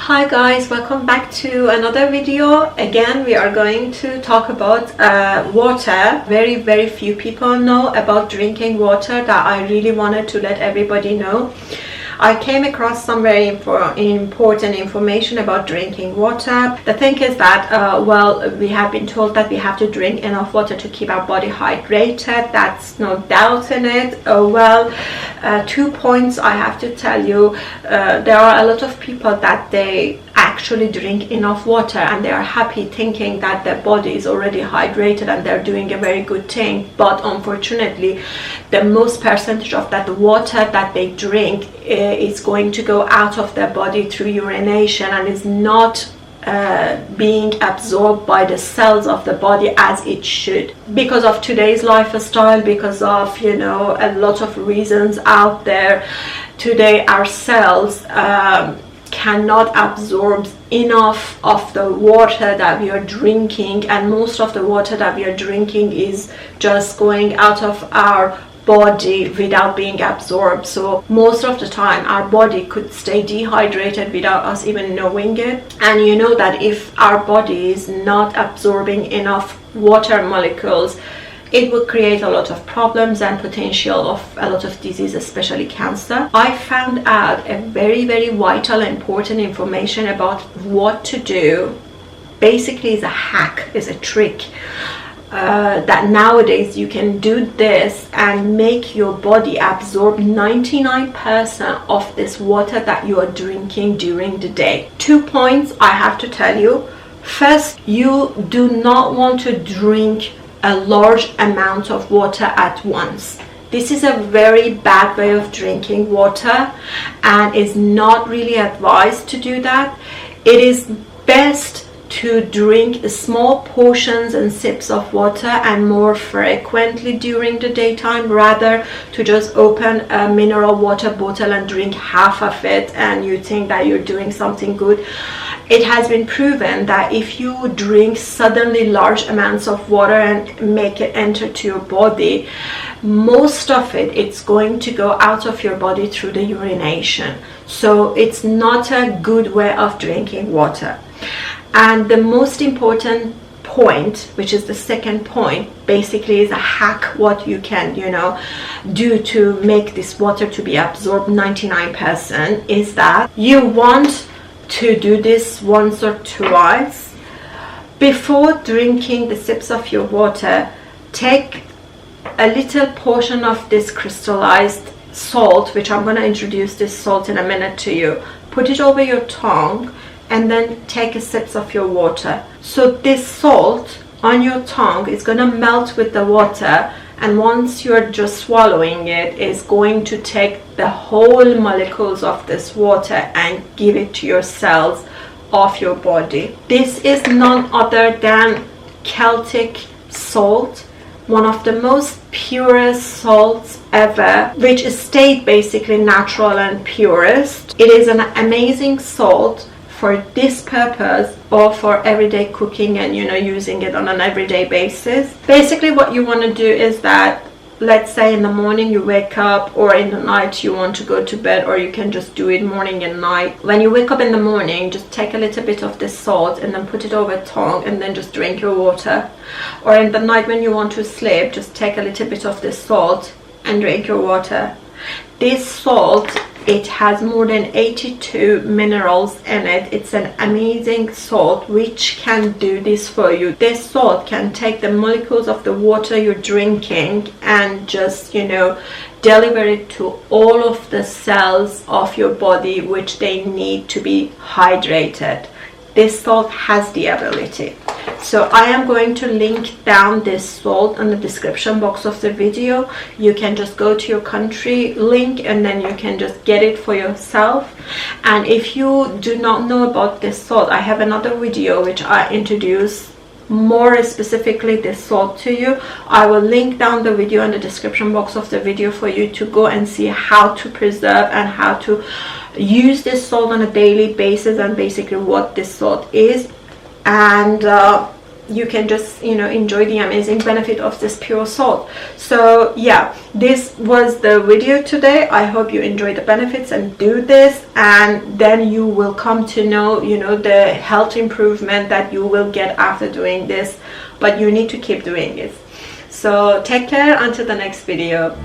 Hi guys, welcome back to another video. Again, we are going to talk about water. Very few people know about drinking water that I really wanted to let everybody know. I came across some very important information about drinking water. The thing is that, we have been told that we have to drink enough water to keep our body hydrated. That's no doubt in it. 2 points I have to tell you. There are a lot of people that they actually drink enough water and they are happy thinking that their body is already hydrated and they're doing a very good thing, but unfortunately the most percentage of that water that they drink is going to go out of their body through urination and is not being absorbed by the cells of the body as it should. Because of today's lifestyle, because of a lot of reasons out there, today our cells cannot absorb enough of the water that we are drinking, and most of the water that we are drinking is just going out of our body without being absorbed. So most of the time our body could stay dehydrated without us even knowing it. And you know that if our body is not absorbing enough water molecules, it will create a lot of problems and potential of a lot of disease, especially cancer. I found out a very vital, important information about what to do. Basically, is a hack, is a trick that nowadays you can do this and make your body absorb 99% of this water that you are drinking during the day. 2 points I have to tell you. First, you do not want to drink a large amount of water at once. This is a very bad way of drinking water and is not really advised to do that. It is best to drink small portions and sips of water and more frequently during the daytime, rather to just open a mineral water bottle and drink half of it and you think that you're doing something good. It has been proven that if you drink suddenly large amounts of water and make it enter to your body, most of it's going to go out of your body through the urination. So it's not a good way of drinking water. And the most important point, which is the second point, basically is a hack what you can do to make this water to be absorbed 99%, is that you want to do this once or twice. Before drinking the sips of your water, take a little portion of this crystallized salt, which I'm going to introduce this salt in a minute to you. Put it over your tongue and then take a sip of your water. So this salt on your tongue is going to melt with the water, and once you're just swallowing it, is going to take the whole molecules of this water and give it to your cells of your body. This is none other than Celtic salt, one of the most purest salts ever, which is stayed basically natural and purest. It is an amazing salt for this purpose or for everyday cooking and using it on an everyday basis. Basically what you want to do is that, let's say in the morning you wake up, or in the night you want to go to bed, or you can just do it morning and night. When you wake up in the morning, just take a little bit of this salt and then put it over tongue and then just drink your water. Or in the night when you want to sleep, just take a little bit of this salt and drink your water. This salt, it has more than 82 minerals in it. It's an amazing salt which can do this for you. This salt can take the molecules of the water you're drinking and just deliver it to all of the cells of your body which they need to be hydrated. This salt has the ability. So I am going to link down this salt in the description box of the video. You can just go to your country link and then you can just get it for yourself. And if you do not know about this salt, I have another video which I introduce more specifically this salt to you. I will link down the video in the description box of the video for you to go and see how to preserve and how to use this salt on a daily basis, and basically what this salt is. And you can just, you know, enjoy the amazing benefit of this pure salt. So yeah, this was the video today. I hope you enjoy the benefits and do this, and then you will come to know, you know, the health improvement that you will get after doing this. But you need to keep doing it. So take care until the next video.